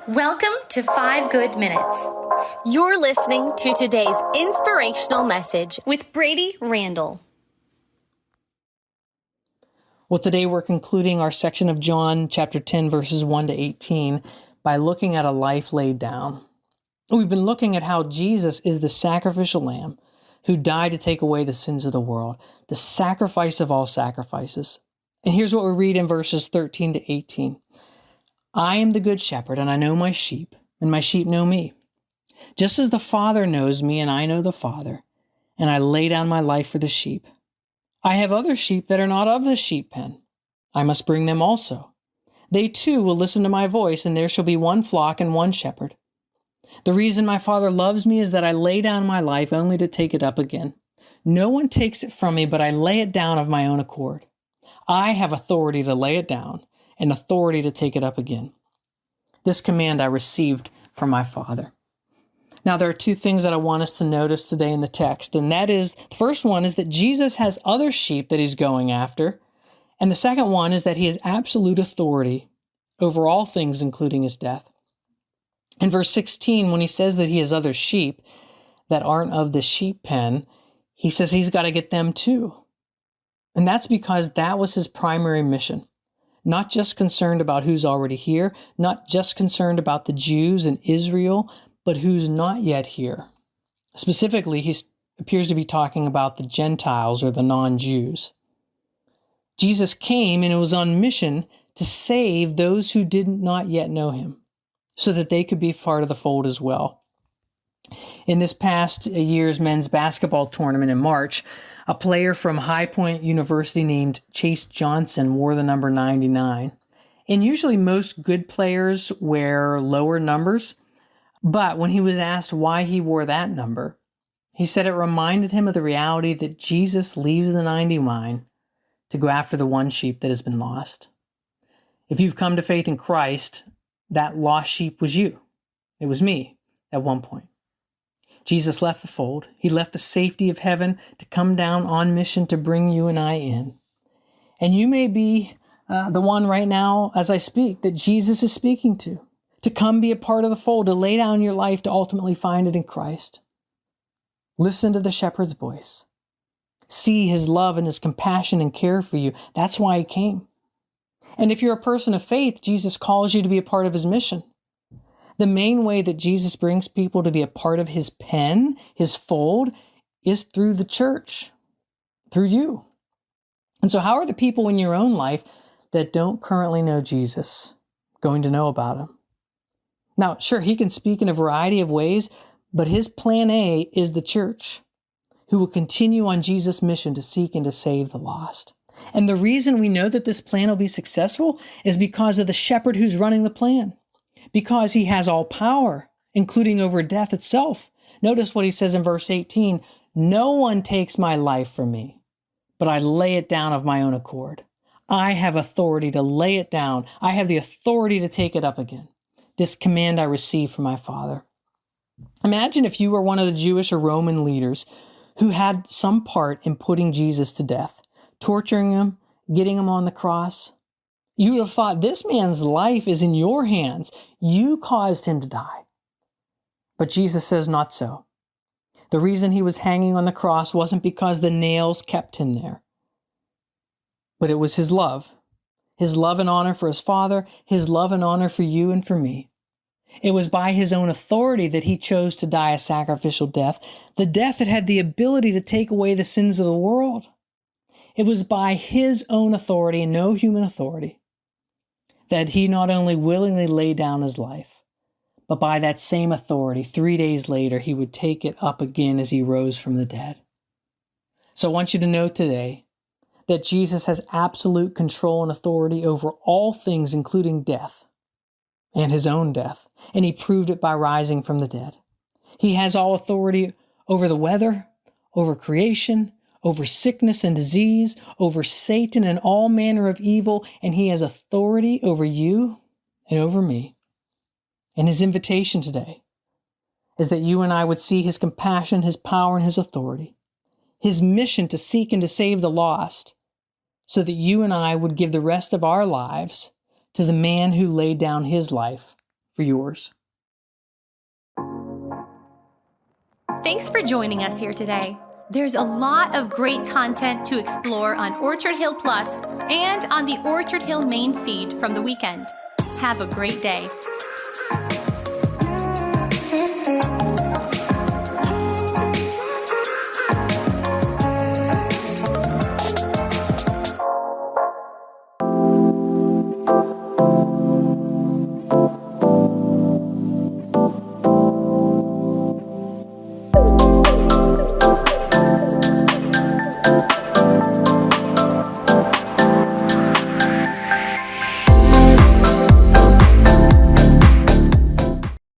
Welcome to 5 Good Minutes You're listening to today's inspirational message. with Brady Randall. Well, today we're concluding our section of John chapter 10, verses 1 to 18 by looking at a life laid down. We've been looking at how Jesus is the sacrificial lamb who died to take away the sins of the world, the sacrifice of all sacrifices. And here's what we read in verses 13 to 18. I am the good shepherd, and I know my sheep, and my sheep know me. Just as the Father knows me, and I know the Father, and I lay down my life for the sheep. I have other sheep that are not of the sheep pen. I must bring them also. They too will listen to my voice, and there shall be one flock and one shepherd. The reason my Father loves me is that I lay down my life only to take it up again. No one takes it from me, but I lay it down of my own accord. I have authority to lay it down and authority to take it up again. This command I received from my Father. Now, there are two things that I want us to notice today in the text, and that is, the first one is that Jesus has other sheep that he's going after, and the second one is that he has absolute authority over all things, including his death. In verse 16, when he says that he has other sheep that aren't of the sheep pen, he says he's got to get them too. And that's because that was his primary mission. Not just concerned about who's already here, not just concerned about the Jews in Israel, but who's not yet here. Specifically, he appears to be talking about the Gentiles or the non-Jews. Jesus came and it was on mission to save those who did not yet know him, so that they could be part of the fold as well. In this past year's men's basketball tournament in March, a player from High Point University named Chase Johnson wore the number 99. And usually most good players wear lower numbers, but when he was asked why he wore that number, he said it reminded him of the reality that Jesus leaves the 99 to go after the one sheep that has been lost. If you've come to faith in Christ, that lost sheep was you. It was me at one point. Jesus left the fold. He left the safety of heaven to come down on mission to bring you and I in. And you may be the one right now, as I speak, that Jesus is speaking to come be a part of the fold, to lay down your life to ultimately find it in Christ. Listen to the shepherd's voice. See his love and his compassion and care for you. That's why he came. And if you're a person of faith, Jesus calls you to be a part of his mission. The main way that Jesus brings people to be a part of his pen, his fold, is through the church, through you. And so how are the people in your own life that don't currently know Jesus going to know about him? Now, sure, he can speak in a variety of ways, but his plan A is the church, who will continue on Jesus' mission to seek and to save the lost. And the reason we know that this plan will be successful is because of the shepherd who's running the plan. Because he has all power, including over death itself. Notice what he says in verse 18, no one takes my life from me, but I lay it down of my own accord. I have authority to lay it down. I have the authority to take it up again. This command I received from my Father. Imagine if you were one of the Jewish or Roman leaders who had some part in putting Jesus to death, torturing him, getting him on the cross. You would have thought, this man's life is in your hands. You caused him to die. But Jesus says not so. The reason he was hanging on the cross wasn't because the nails kept him there, but it was his love and honor for his Father, his love and honor for you and for me. It was by his own authority that he chose to die a sacrificial death, the death that had the ability to take away the sins of the world. It was by his own authority and no human authority that he not only willingly laid down his life, but by that same authority, 3 days later, he would take it up again as he rose from the dead. So I want you to know today that Jesus has absolute control and authority over all things, including death and his own death. And he proved it by rising from the dead. He has all authority over the weather, over creation, over sickness and disease, over Satan and all manner of evil, and he has authority over you and over me. And his invitation today is that you and I would see his compassion, his power, and his authority, his mission to seek and to save the lost, so that you and I would give the rest of our lives to the man who laid down his life for yours. Thanks for joining us here today. There's a lot of great content to explore on Orchard Hill Plus and on the Orchard Hill main feed from the weekend. Have a great day.